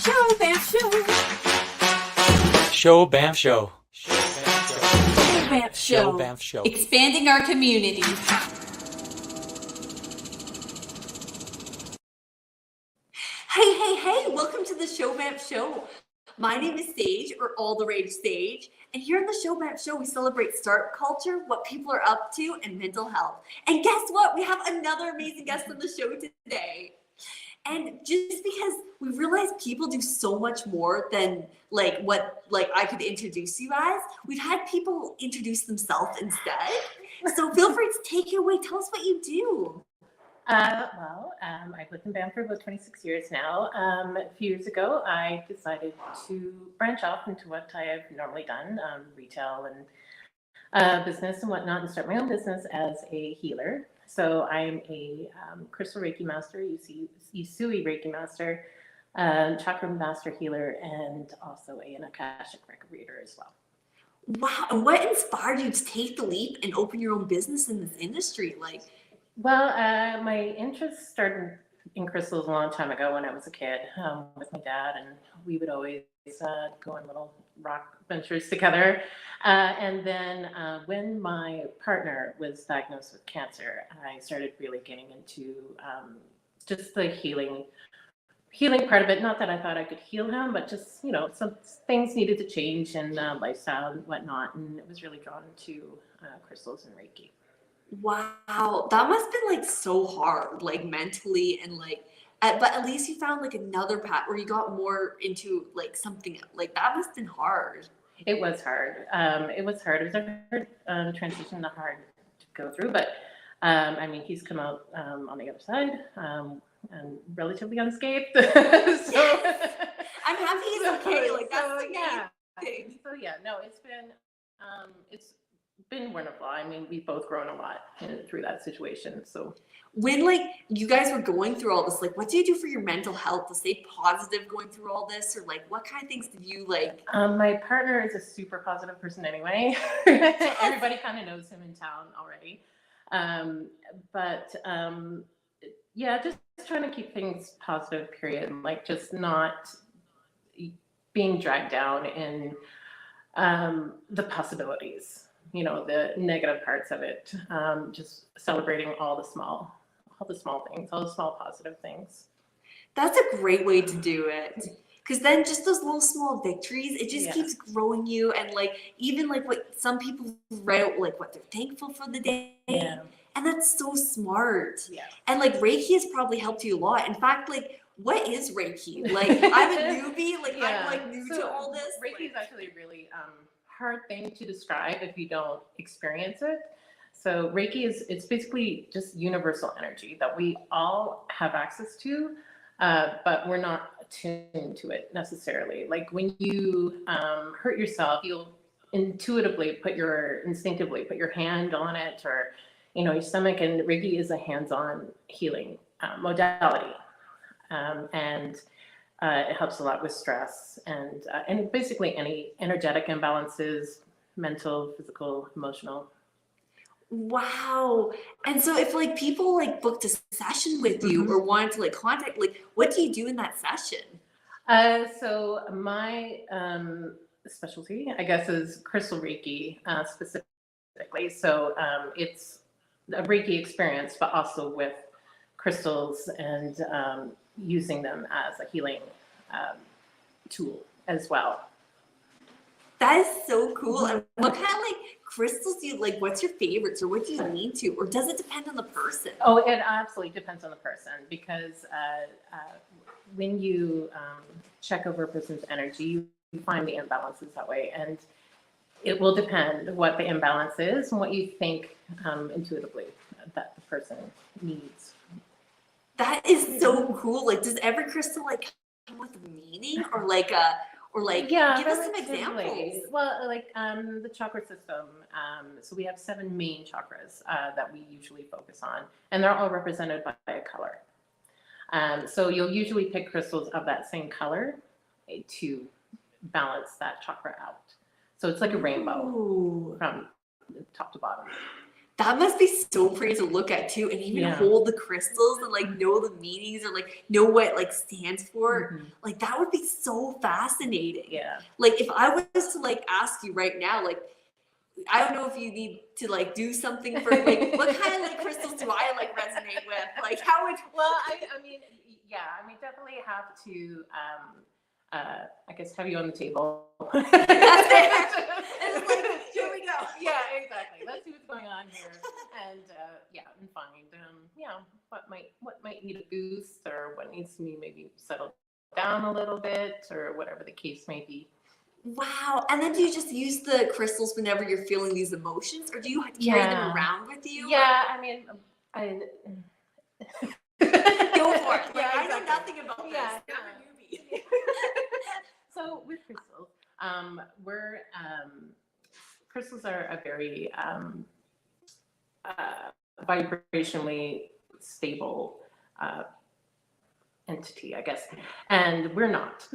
Show, Banff Show. Show Banff Show. Show, Banff Show Show. Banff Show. Expanding our community. Hey, welcome to the Show Banff Show. My name is Sage, or All the Rage Sage, and here on the Show Banff Show, we celebrate startup culture, what people are up to, and mental health. And guess what? We have another amazing guest on the show today. And just because we realize people do so much more than what I could introduce you as, we've had people introduce themselves instead. So feel free to take it away. Tell us what you do. I've lived in Banff for about 26 years now. A few years ago, I decided to branch off into what I have normally done, retail and business and whatnot, and start my own business as a healer. So I'm a crystal Reiki master, Usui Reiki master, chakra master healer, and also an Akashic record reader as well. Wow, and what inspired you to take the leap and open your own business in this industry? Well, my interest started in crystals a long time ago when I was a kid with my dad, and we would always go on little rock ventures together. And then when my partner was diagnosed with cancer, I started really getting into just the healing part of it. Not that I thought I could heal him, but just, some things needed to change in lifestyle and whatnot. And it was really drawn to crystals and Reiki. Wow, that must have been so hard, mentally and but at least you found another path where you got more into something that must have been hard. It was hard. It was hard. It was a hard transition, hard to go through, but he's come out on the other side and relatively unscathed. So I'm happy he's okay. That's yeah. So yeah, no, it's been wonderful. We've both grown a lot through that situation. So when you guys were going through all this, what do you do for your mental health to stay positive going through all this, or what kind of things did you my partner is a super positive person anyway. Everybody kind of knows him in town already. Yeah, just trying to keep things positive, period. Just not being dragged down in the possibilities, the negative parts of it. Just celebrating all the small things, all the small positive things. That's a great way to do it. Because then just those little small victories, it just keeps growing you. And even what some people write out, what they're thankful for the day. Yeah. And that's so smart. Yeah. And Reiki has probably helped you a lot. In fact, what is Reiki? I'm a newbie. I'm new to all this. Reiki is actually a really hard thing to describe if you don't experience it. So Reiki it's basically just universal energy that we all have access to, but we're not attuned to it necessarily. When you hurt yourself, you'll instinctively put your hand on it, or your stomach. And Reiki is a hands-on healing modality, and it helps a lot with stress and basically any energetic imbalances, mental, physical, emotional. Wow. And so if people booked a session with you or wanted to contact, what do you do in that session? So my specialty, I guess, is crystal Reiki specifically. So it's a Reiki experience, but also with crystals and using them as a healing tool as well. That is so cool. And what kind of crystals do you what's your favorites, or what do you lean to, or does it depend on the person? Oh, it absolutely depends on the person, because when you check over a person's energy, you find the imbalances that way, and it will depend what the imbalance is and what you think intuitively that the person needs. That is so cool. Does every crystal come with a meaning, or yeah, give us some examples? Well, the chakra system. So we have 7 main chakras that we usually focus on, and they're all represented by a color. So you'll usually pick crystals of that same color to balance that chakra out. So it's like a rainbow from top to bottom. That must be so pretty to look at too, and even Yeah. hold the crystals and like know the meanings or like know what it like stands for. Mhm. Like that would be so fascinating. Yeah. Like if I was to like ask you right now, like I don't know if you need to like do something for like what kind of like crystals do I like resonate with? Like how would Well, I mean, yeah, I mean, definitely have to, I guess, have you on the table. That's it. It's like, here we go. Yeah, exactly. Let's see what's going on here, and yeah, and find, yeah, what might need a boost, or what needs to be maybe settled down a little bit, or whatever the case may be. Wow. And then do you just use the crystals whenever you're feeling these emotions, or do you carry them Yeah. around with you? Yeah, I mean, I Go for it. Like Yeah, I know exactly. nothing about this. Yeah, I'm a newbie. So with crystals, we're crystals are a very vibrationally stable entity, I guess, and we're not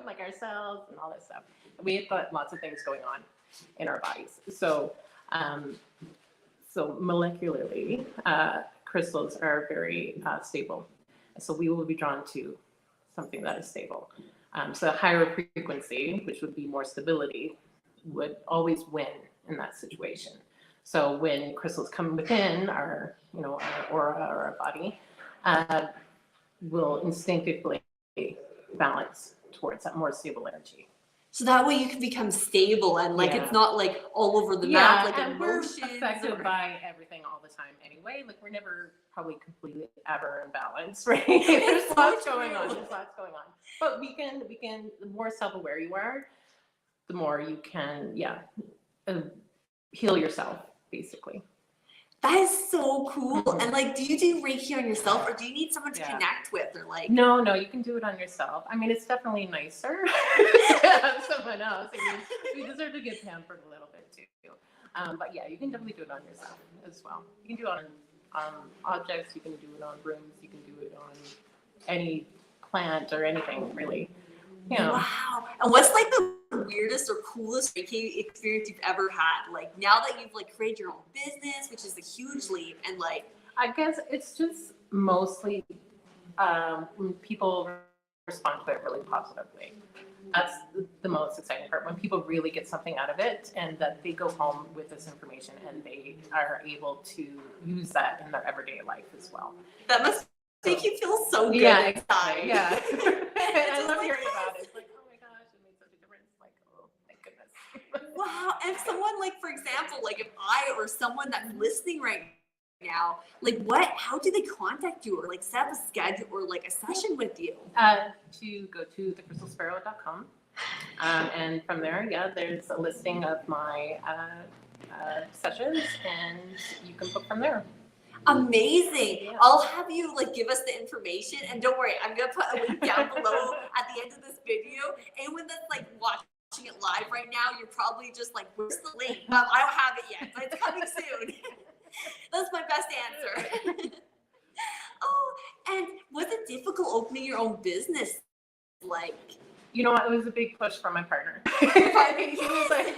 like ourselves and all that stuff. We've got lots of things going on in our bodies. So, so molecularly, crystals are very stable. So we will be drawn to something that is stable. So a higher frequency, which would be more stability, would always win in that situation. So when crystals come within our, our aura or our body, we'll instinctively balance towards that more stable energy. So that way you can become stable and like Yeah. it's not like all over the map, like and emotions. we're affected or- by everything all the time anyway. Like we're never probably completely ever in balance, right? There's so lots going on. true. There's lots going on. But we can. The more self-aware you are, the more you can, heal yourself, basically. That is so cool. Mhm. And like, do you do Reiki on yourself, or do you need someone to Yeah. connect with, or like? No, you can do it on yourself. I mean, it's definitely nicer to have someone else. I mean, we deserve to get pampered a little bit too. But yeah, you can definitely do it on yourself as well. You can do it on objects. You can do it on rooms. You can do it on any plant or anything really. Yeah. Wow. And what's like the weirdest or coolest Reiki experience you've ever had? Like now that you've like created your own business, which is a huge leap, and like I guess it's just mostly when people respond to it really positively. That's the most exciting part, when people really get something out of it and that they go home with this information and they are able to use that in their everyday life as well. that must make you feel so good Yeah, inside. Yeah. And I just love like, hearing yes. about it. It's like, oh my gosh, it made such a difference. Like, oh, thank goodness. Wow. And if someone like, for example, like if I or someone that's listening right now, like how do they contact you or like set up a schedule or like a session with you? To go to thecrystalsparrow.com. And from there, there's a listing of my sessions, and you can book from there. Amazing. Yeah. I'll have you like give us the information, and don't worry, I'm gonna put a link down below at the end of this video. Anyone that's like watching it live right now, you're probably just like, where's the link? I don't have it yet, but it's coming soon. That's my best answer. Oh, and was it difficult opening your own business? Like, You know what? It was a big push from my partner. He was like,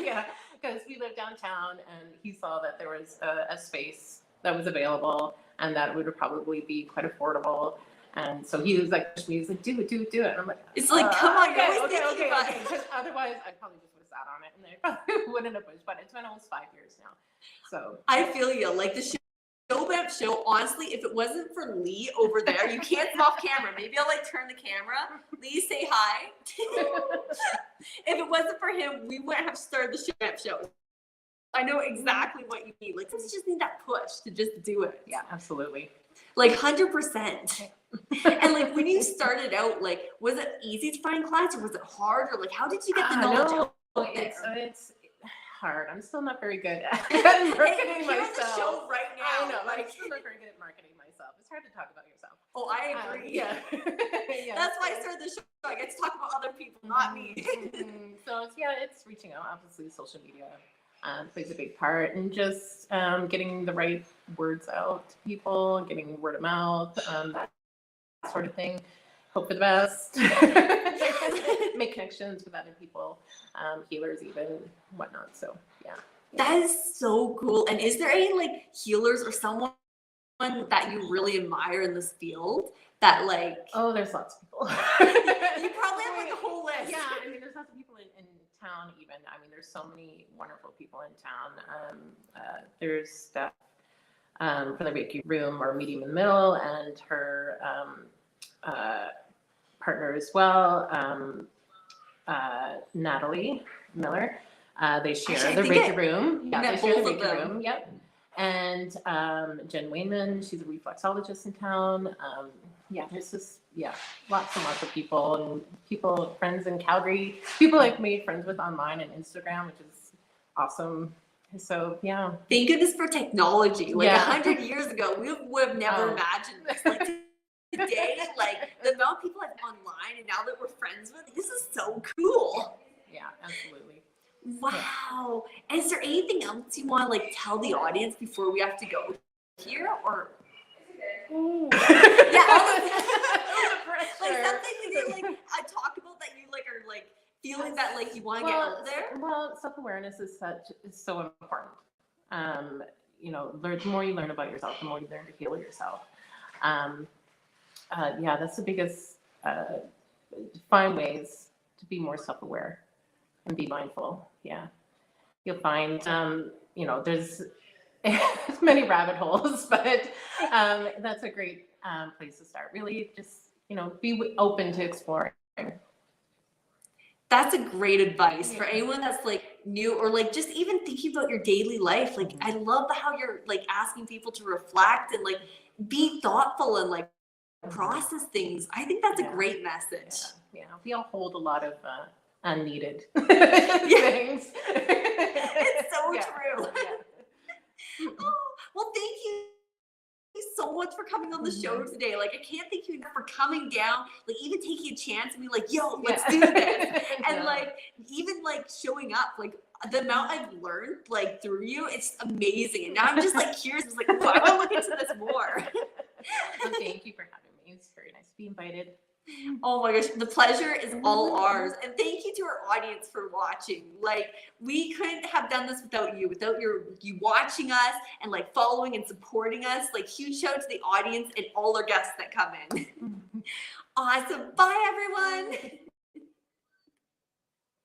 because we live downtown, and he saw that there was a space that was available, and that it would probably be quite affordable. And so he was like, do it. And I'm like, it's like, come on, you're okay, always thinking about it. Because otherwise, I probably just would have sat on it, and they probably wouldn't have pushed. But it's been almost 5 years now. So I feel you. Like the show Banff show, honestly, if it wasn't for Lee over there, you can't see off camera. Maybe I'll like turn the camera. Lee, say hi. If it wasn't for him, we wouldn't have started the show Banff show. I know exactly what you need. Like, sometimes you just need that push to just do it. yeah, absolutely. Like 100%. And like when you started out, like was it easy to find clients, or was it hard, or like how did you get the knowledge out there? It's hard. I'm still not very good at Hey, marketing you're on the myself. show right now. I know, like, I'm still not very good at marketing myself. It's hard to talk about yourself. oh, I agree. Yeah. Yeah. That's why I started the show. I get to talk about other people, not me. So it's reaching out. Obviously, social media plays a big part, and just getting the right words out to people, getting word of mouth, that sort of thing. Hope for the best. Make connections with other people, healers even, whatnot. So yeah. That is so cool. And is there any like healers or someone that you really admire in this field that like Oh, there's lots of people. you probably have like a whole list. Yeah, I mean, there's lots of people in town even. I mean, there's so many wonderful people in town. There's Steph from the Reiki room or Medium in the Middle, and her partner as well, Natalie Miller. They share Actually, the I think Reiki room. Yeah, met they share the both of Reiki them. room. Yep. And Jen Wayman, she's a reflexologist in town. Yeah, there's just lots and lots of people and people, friends in Calgary, people I've made friends with online and Instagram, which is awesome. So yeah. Thank goodness for technology. Like Yeah. 100 years ago, we would have never Oh. imagined this. Like today, like the amount of people I've online and now that we're friends with, this is so cool. Yeah, absolutely. Wow. And is there anything else you want to like tell the audience before we have to go here or yeah, like something that you like I talk about that you like are like feeling that like you want to get out there? Well, self-awareness is so important. The more you learn about yourself, the more you learn to heal yourself. That's the biggest. Find ways to be more self-aware and be mindful. Yeah, you'll find there's many rabbit holes, but that's a great place to start. Really, just be open to exploring. That's a great advice for anyone that's like new or like just even thinking about your daily life. Like I love how you're like asking people to reflect and like be thoughtful and like process things. I think that's a great message. Yeah, we all hold a lot of unneeded things. It's so Yeah. true. Yeah. Oh, well, thank you so much for coming on the show today. Like, I can't thank you enough for coming down, like even taking a chance and be like, yo, let's do this. And like, even like showing up, like the amount I've learned like through you, it's amazing. And now I'm just like curious. It's like, I want to look into this more. Well, thank you for having me. It's very nice to be invited. Oh my gosh, the pleasure is all ours. And thank you to our audience for watching. Like, we couldn't have done this without you watching us and like following and supporting us. Like, huge shout out to the audience and all our guests that come in. Awesome. Bye, everyone.